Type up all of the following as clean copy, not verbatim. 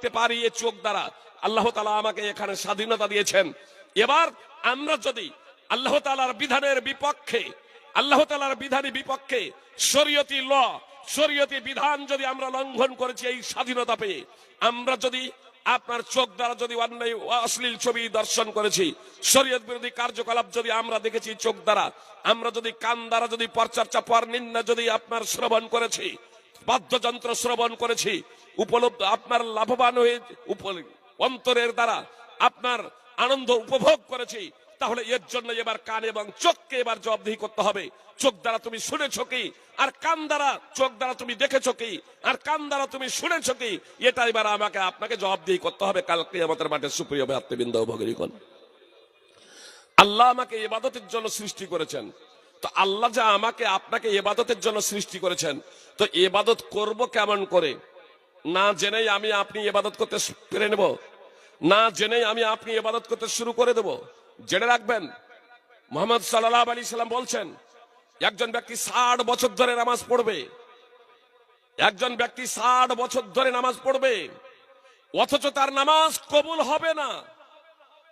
পারি এই চোখ দ্বারা। আল্লাহ তাআলা আমাকে এখানে স্বাধীনতা দিয়েছেন। এবার আমরা যদি আল্লাহ তাআলার বিধানের বিপক্ষে, আল্লাহ তাআলার বিধানের বিপক্ষে শরীয়তি ল, শরীয়তি বিধান যদি আমরা লঙ্ঘন করেছি এই স্বাধীনতা পেয়ে, আমরা যদি আপনার চোখ দ্বারা যদি অন্যায় অশ্লীল ছবি দর্শন করেছি, শরীয়ত বিরোধী কার্যকলাপ যদি আমরা দেখেছি চোখ দ্বারা, আমরা যদি কান দ্বারা যদি পরচর্চা পরনিন্দা যদি আপনার শ্রবণ করেছি, বাদ্যযন্ত্র শ্রবণ করেছি, উপলব্ধ আপনার লাভবান হয়ে অন্তরের দ্বারা আপনার আনন্দ উপভোগ করেছি, তাহলে এর জন্য এবার কান এবং চোখকে এবার জবাবদিহি করতে হবে। চোখ দ্বারা তুমি শুনেছো কি, আর কান দ্বারা, চোখ দ্বারা তুমি দেখেছো কি, আর কান দ্বারা তুমি শুনেছো কি, এটা এবার আমাকে আপনাকে জবাবদিহি করতে হবে কাল কিয়ামতের মাঠে। সুপ্রিয় ভক্তবৃন্দ ও ভগিনীগণ, আল্লাহ আমাকে ইবাদতের জন্য সৃষ্টি করেছেন। তো আল্লাহ যা আমাকে আপনাকে ইবাদতের জন্য সৃষ্টি করেছেন, তো ইবাদত করব কেমন করে? না জেনেই আমি আপনি ইবাদত করতে পেরে নেব, না জেনেই আমি আপনি ইবাদত করতে শুরু করে দেব। জেনে রাখবেন, মুহাম্মদ সাল্লাল্লাহু আলাইহি সাল্লাম বলছেন, একজন ব্যক্তি 60 বছর ধরে নামাজ পড়বে, একজন ব্যক্তি 60 বছর ধরে নামাজ পড়বে, অথচ তার নামাজ কবুল হবে না।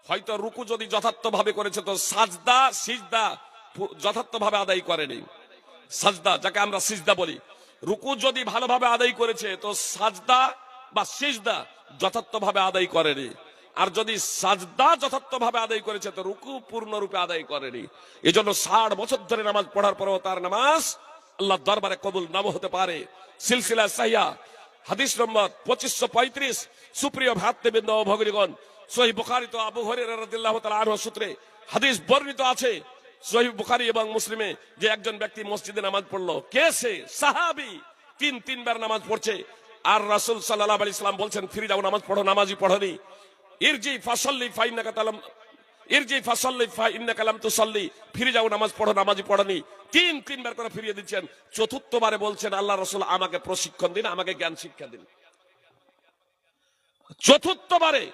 হয়তো রুকু যদি যথার্থভাবে করেছে, তো সাজদা সিজদা যথার্থভাবে আদায় করেনি। সাজদা যাকে আমরা সিজদা বলি, রুকু যদি ভালোভাবে আদায় করেছে, তো সাজদা বা সিজদা যথার্থভাবে আদায় করেনি। আর যদি সাজদা যথার্থভাবে আদায় করেছে, তো রুকু পূর্ণরূপে আদায় করেনি। এজন্য 60 বছর ধরে নামাজ পড়ার পরেও তার নামাজ আল্লাহর দরবারে কবুল নাও হতে পারে। সিলসিলা সাহিহা হাদিস নম্বর 2535। সুপ্রিয় ভ্রাতৃবৃন্দ ও ভগিনীগণ, সহিহ বুখারী তো আবু হুরায়রা রাদিয়াল্লাহু তাআলা আনহু সূত্রে হাদিস বর্ণিত আছে সহিহ বুখারী এবং মুসলিমে, যে একজন ব্যক্তি মসজিদে নামাজ পড়লো। কে সে? সাহাবী। তিনবার নামাজ পড়ছে, আর রাসূল সাল্লাল্লাহু আলাইহি সাল্লাম বলছেন, ফিরে যাও, নামাজ পড়ো, নামাজই পড়োনি। ইরজি ফাসাল্লি ফাইন্নাকা তালাম, ইরজি ফাসাল্লি ফাইন্নাকা লাম তুসাল্লি, ফিরে যাও, নামাজ পড়ো, নামাজই পড়োনি। তিনবার করে ফিরিয়ে দিচ্ছেন। চতুর্থবারে বলছেন, আল্লাহ রাসূল আমাকে প্রশিক্ষণ দিন, আমাকে জ্ঞান শিক্ষা দিন। চতুর্থবারে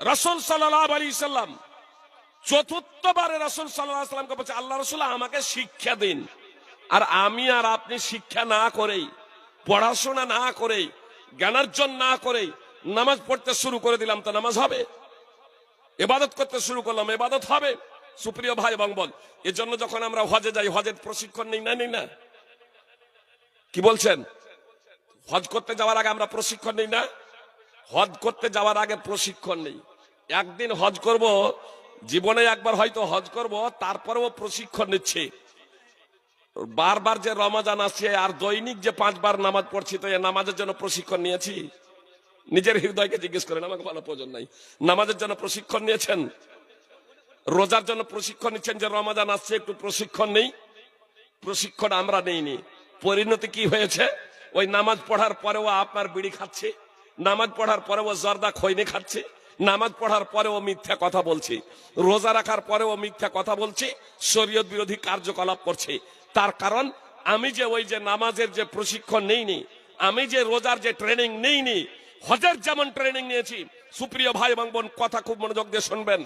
রাসূল সাল্লাল্লাহু আলাইহি সাল্লাম, চতুর্থবারে রাসূল সাল্লাল্লাহু আলাইহি সাল্লামকে বলছে, আল্লাহ রাসূল আমাকে শিক্ষা দিন। আর আমি আর আপনি শিক্ষা না করেই, পড়াশোনা না করেই, জ্ঞানার্জন না করেই নামাজ পড়তে শুরু করে দিলাম, তো নামাজ হবে? ইবাদত করতে শুরু করলাম, ইবাদত হবে? সুপ্রিয় ভাই এবং বোন, এজন্য যখন আমরা হজে যাই, হজের প্রশিক্ষণ নেই না? কি বলছেন? হজ করতে যাওয়ার আগে আমরা প্রশিক্ষণ নেই না? হজ করতে যাওয়ার আগে প্রশিক্ষণ নেই। একদিন হজ করব, জীবনে একবার হয়তো হজ করব, তারপরেও প্রশিক্ষণ নিচ্ছে। বারবার যে রমজান আসছে, আর দৈনিক যে 5 বার নামাজ পড়ছি, তো এই নামাজের জন্য প্রশিক্ষণ নিয়েছি? নিজের হৃদয়কে জিজ্ঞেস করেন, আমাকে বলার প্রয়োজন নাই। নামাজের জন্য প্রশিক্ষণ নিয়েছেন? রোজার জন্য প্রশিক্ষণ নিচ্ছেন, যে রমজান আসছে একটু প্রশিক্ষণ নেই? প্রশিক্ষণ আমরা নেইনি। পরিণতি কি হয়েছে? ওই নামাজ পড়ার পরেও আপনার বিড়ি খাচ্ছে, নামাজ পড়ার পরেও জর্দা খৈনি খাচ্ছে, নামাজ পড়ার পরেও মিথ্যা কথা বলছি, রোজা রাখার পরেও মিথ্যা কথা বলছি, শরীয়ত বিরোধী কার্যকলাপ করছে। তার কারণ আমি যে ওই যে নামাজের যে প্রশিক্ষণ নেইনি, আমি যে রোজার যে ট্রেনিং নেইনি, হজের যেমন ট্রেনিং নিয়েছি। সুপ্রিয় ভাই এবং বোন, কথা খুব মনোযোগ দিয়ে শুনবেন।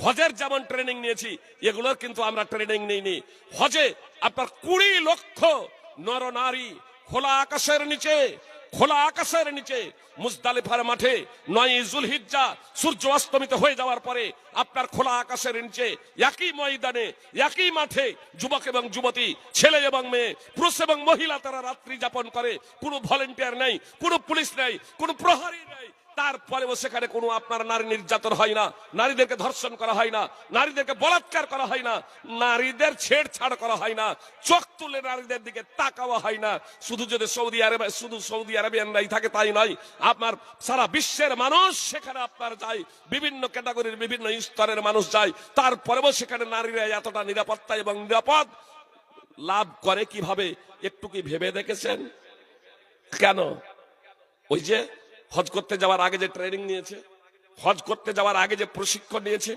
হজের যেমন ট্রেনিং নিয়েছি, এগুলোর কিন্তু আমরা ট্রেনিং নেইনি। হজে আপনার 20 লক্ষ নর নারী খোলা আকাশের নিচে, খোলা আকাশের নিচে মুজদালিফার মাঠে 9 যুলহিজ্জা সূর্য অস্তমিত হয়ে যাওয়ার পরে আপনার খোলা আকাশের নিচে একই ময়দানে, একই মাঠে যুবক এবং যুবতী, ছেলে এবং মেয়ে, পুরুষ এবং মহিলা তারা রাত্রি যাপন করে। কোনো ভলেন্টিয়ার নেই, কোনো পুলিশ নেই, কোনো প্রহরী নেই। তারপরেও সেখানে কোনো আপনার নারী নির্যাতন হয় না, নারীদেরকে ধর্ষণ করা হয় না, নারীদেরকে বলাৎকার করা হয় না, নারীদের ছেড়ছাড় করা হয় না, চোখ তুলে নারীদের দিকে তাকাওয়া হয় না। শুধু যদি সৌদি আরবিয়ানরাই থাকে তাই নয়, আপনার সারা বিশ্বের মানুষ সেখানে আপনার যায়, বিভিন্ন ক্যাটাগরির বিভিন্ন স্তরের মানুষ যায়। তারপরেও সেখানে নারীরা এতটা নিরাপত্তা এবং নিরাপদ লাভ করে কিভাবে? একটু কি ভেবে দেখেছেন? কেন? ওই যে হজ করতে যাওয়ার আগে যে ট্রেনিং নিয়েছে, হজ করতে যাওয়ার আগে যে প্রশিক্ষণ নিয়েছে।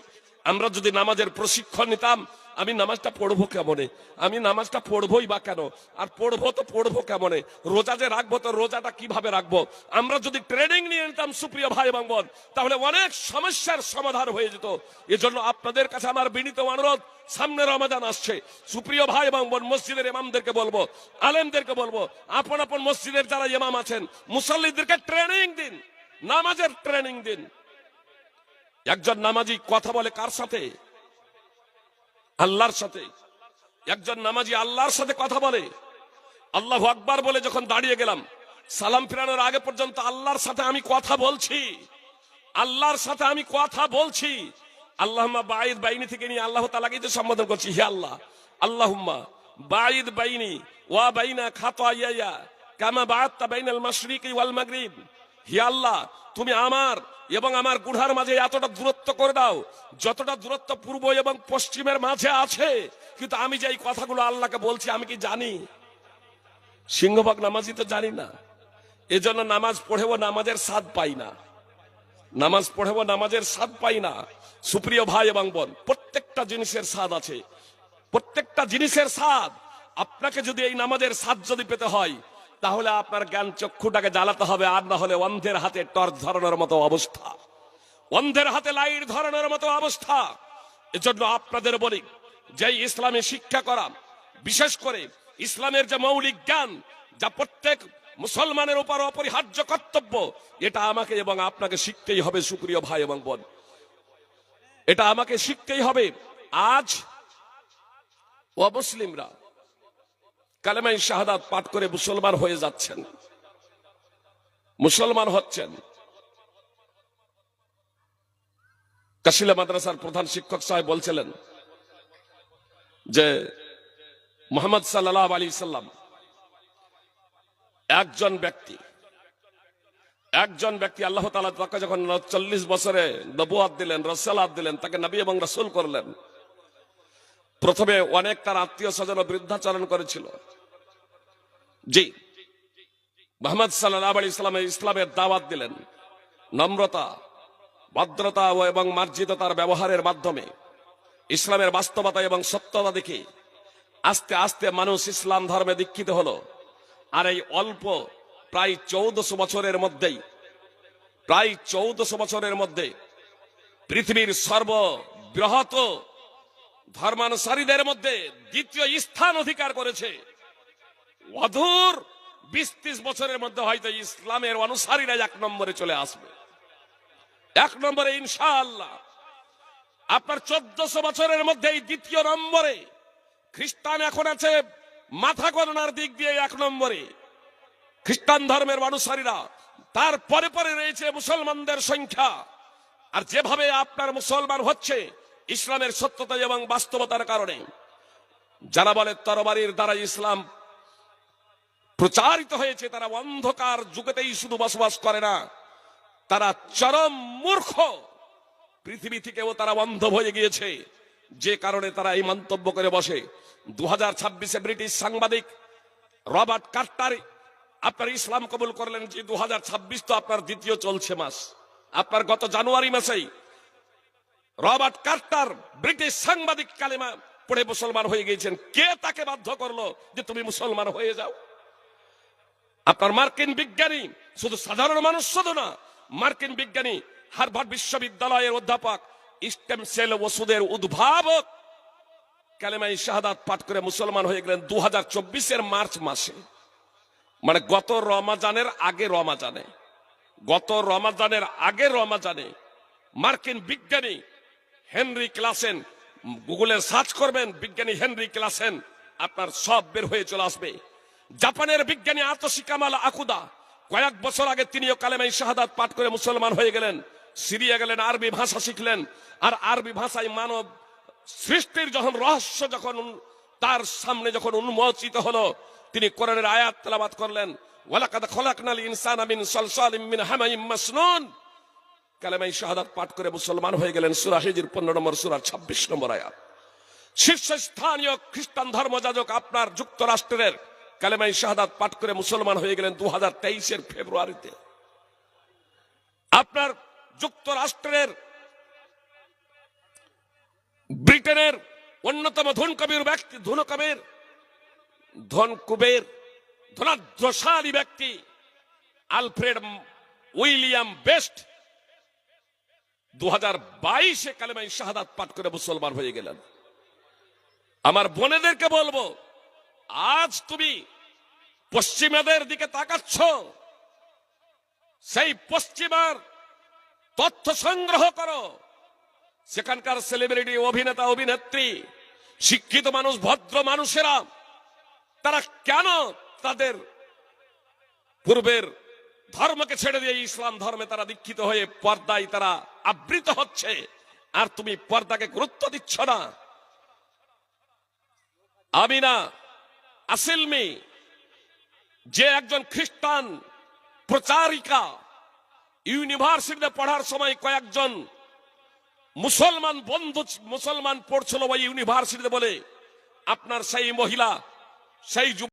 আমরা যদি নামাজের প্রশিক্ষণ নিতাম, আমি নামাজটা পড়বো কেমনে, আমি নামাজটা পড়বোই বা কেন, আর পড়বো কেমনে, রোজা যে রাখবো, তো রোজাটা কিভাবে রাখবো, আমরা যদি ট্রেনিং নিয়ে নিতাম সুপ্রিয় ভাই এবং বোন, তাহলে অনেক সমস্যার সমাধান হয়ে যেত। এজন্য আপনাদের কাছে আমার বিনীত অনুরোধ, সামনে রমজান আসছে, সুপ্রিয় ভাই এবং বোন, মসজিদের ইমামদেরকে বলবো, আলেমদেরকে বলবো, আপন আপন মসজিদের যারা ইমাম আছেন, মুসল্লিদেরকে ট্রেনিং দিন। নামাজের ট্রেনিং দিন। একজন নামাজি কথা বলে কার সাথে? আল্লাহর সাথে। একজন নামাজি আল্লাহর সাথে কথা বলে। আল্লাহু আকবার বলে যখন দাঁড়িয়ে গেলাম, সালাম ফিরানোর আগে পর্যন্ত আল্লাহর সাথে আমি কথা বলছি, আল্লাহর সাথে আমি কথা বলছি। আল্লাহুম্মা বাঈদ বাইনি থেকে নিয়ে আল্লাহ তাআলাকে তো সম্বোধন করছি, হে আল্লাহ, আল্লাহুম্মা বাঈদ বাইনি ওয়া বাইনা খাতায়ায়া কামা বাআদতা বাইনাল মাশরিকি ওয়াল মাগরিব। হে আল্লাহ, তুমি আমার এবং আমার গুনার মাঝে এতটা দূরত্ব করে দাও যতটা দূরত্ব পূর্ব এবং পশ্চিমের মাঝে আছে। কিন্তু আমি যে এই কথাগুলো আল্লাহকে বলছি, আমি কি জানি? সিংহভাগ নামাজি তো জানি না। এজন্য নামাজ পড়েও নামাজের স্বাদ পাই না, নামাজ পড়েও নামাজের স্বাদ পাই না। সুপ্রিয় ভাই এবং বোন, প্রত্যেকটা জিনিসের স্বাদ আছে, প্রত্যেকটা জিনিসের স্বাদ। আপনাকে যদি এই নামাজের স্বাদ যদি পেতে হয়, তাহলে আপনার জ্ঞান চক্ষুটাকে জ্বালাতে হবে, আর না হলে অন্ধের হাতে টর্চ ধরানোর মতো অবস্থা, অন্ধের হাতে লাইট ধরানোর মতো অবস্থা। এজন্য আপনাদের বলি, যে ইসলামে শিক্ষা করা, বিশেষ করে ইসলামের যে মৌলিক জ্ঞান, যা প্রত্যেক মুসলমানের উপর অপরিহার্য কর্তব্য, এটা আমাকে এবং আপনাকে শিখতেই হবে। সুপ্রিয় ভাই এবং বোন, এটা আমাকে শিখতেই হবে। আজ অমুসলিমরা কালেমায়ে শাহাদাত পাঠ করে মুসলমান হয়ে যাচ্ছেন, মুসলমান হচ্ছেন। কাশিলা মাদ্রাসার প্রধান শিক্ষক সাহেব বলছিলেন যে মুহাম্মদ সাল্লাল্লাহু আলাইহি সাল্লাম একজন ব্যক্তি আল্লাহ তাআলা তাকে যখন 40 বছরে নবুয়ত দিলেন, রাসালাত দিলেন, তাকে নবী এবং রাসূল করলেন। প্রথমে অনেক তার আত্মীয় স্বজন বৃদ্ধাচরণ করেছিল। জি, মুহাম্মদ সাল্লাল্লাহু আলাইহি সাল্লাম ইসলামের দাওয়াত দিলেন নম্রতা, ভদ্রতা এবং মার্জিততার ব্যবহারের মাধ্যমে। ইসলামের বাস্তবতা এবং সত্যতা দেখে আস্তে আস্তে মানুষ ইসলাম ধর্মে দীক্ষিত হলো। আর এই অল্প প্রায় 1400 বছরের মধ্যে পৃথিবীর সর্ববৃহৎ ধর্মানুসারীদের মধ্যে দ্বিতীয় স্থান অধিকার করেছে। অধুর 20-30 বছরের মধ্যে হয়তো ইসলামের অনুসারীরা 1 নম্বরে চলে আসবে, 1 নম্বরে ইনশাআল্লাহ। আপনার 1400 বছরের মধ্যে এই দ্বিতীয় নম্বরে খ্রিস্টান এখন আছে, মাথা গণনার দিক দিয়ে 1 নম্বরে খ্রিস্টান ধর্মের অনুসারীরা, তারপরে পরে রয়েছে মুসলমানদের সংখ্যা। আর যেভাবে আপনার মুসলমান হচ্ছে ইসলামের সত্যতা এবং বাস্তবতার কারণে, যারা বলে তরবারির দ্বারা ইসলাম প্রচারিত হয়েছে, তারা অন্ধকার যুগেতেই শুধু বসবাস করে না, তারা চরম মূর্খ। পৃথিবী থেকেও তারা অন্ধ হয়ে গিয়েছে, যে কারণে তারা এই মন্তব্য করে বসে। 2026-এ ব্রিটিশ সাংবাদিক রবার্ট কার্টার আপনার ইসলাম কবুল করলেন যে 2026 তো আপনার দ্বিতীয় চলছে মাস। আপনার গত জানুয়ারি মাসেই রবার্ট কার্টার ব্রিটিশ সাংবাদিক কালেমা পড়ে মুসলমান হয়ে গিয়েছেন। কে তাকে বাধ্য করলো যে তুমি মুসলমান হয়ে যাও? আপনার মার্কিন বিজ্ঞানী, শুধু সাধারণ মানুষ শুধু না, মার্কিন বিজ্ঞানী, হার্ভার্ড বিশ্ববিদ্যালয়ের অধ্যাপক, স্টেম সেল ওষুধের উদ্ভাবক কালেমায়ে শাহাদাত পাঠ করে মুসলমান হয়ে গেলেন 2024-এর মার্চ মাসে। মানে গত রমাজানের আগে মার্কিন বিজ্ঞানী হেনরি ক্লাসেন, গুগলে সার্চ করবেন বিজ্ঞানী হেনরি ক্লাসেন, আপনার সব বের হয়ে চলে আসবে। জাপানের বিজ্ঞানী আতোশি কামাল আকুদা, কয়েক বছর আগে তিনিও কালেমায়ে শাহাদাত পাঠ করে মুসলমান হয়ে গেলেন। সিরিয়া গেলেন, আরবি ভাষা শিখলেন। আর আরবি ভাষায় মানব সৃষ্টির রহস্য যখন তার সামনে উন্মোচিত হলো, তিনি কোরআনের আয়াত তেলাওয়াত করলেন, ওয়ালাকাদ খলাকনাল ইনসানা মিন সালসালিম মিন হামাইম মাসনুন। কালেমায়ে শাহাদাত পাঠ করে মুসলমান হয়ে গেলেন। সূরা হিজর 15 নম্বর সূরার 26 নম্বর আয়াত। শীর্ষস্থানীয় খ্রিস্টান ধর্মযাজক আপনার যুক্তরাষ্ট্রের কালেমায়ে শাহাদাত পাঠ করে মুসলমান হয়ে গেলেন 2023-এর ফেব্রুয়ারিতে। আপনার যুক্তরাষ্ট্রের ব্রিটেনের অন্যতম ধনাঢ্যশালী ব্যক্তি আলফ্রেড উইলিয়াম বেস্ট 2022-এ কালেমায়ে শাহাদাত পাঠ করে মুসলমান হয়ে গেলেন। আমার বোনেদেরকে বলবো, আজ তুমি পশ্চিমাদের দিকে তাকাচ্ছ, সেই পশ্চিমার তথ্য সংগ্রহ করো। সেখানকার সেলিব্রিটি, অভিনেতা, অভিনেত্রী, শিক্ষিত মানুষ, ভদ্র মানুষেরা তারা কেন তাদের পূর্বের ধর্মকে ছেড়ে দিয়ে ইসলাম ধর্মে তারা দীক্ষিত হয়ে পর্দায় তারা আবৃত হচ্ছে, আর তুমি পর্দাকে গুরুত্ব দিচ্ছ না। আমিনা আসিলমি যে একজন খ্রিস্টান প্রচারিকা, ইউনিভার্সিটিতে পড়ার সময় কয়েকজন মুসলমান বন্ধু মুসলমান পড়ছিল ওই ইউনিভার্সিটিতে বলে আপনার সেই মহিলা, সেই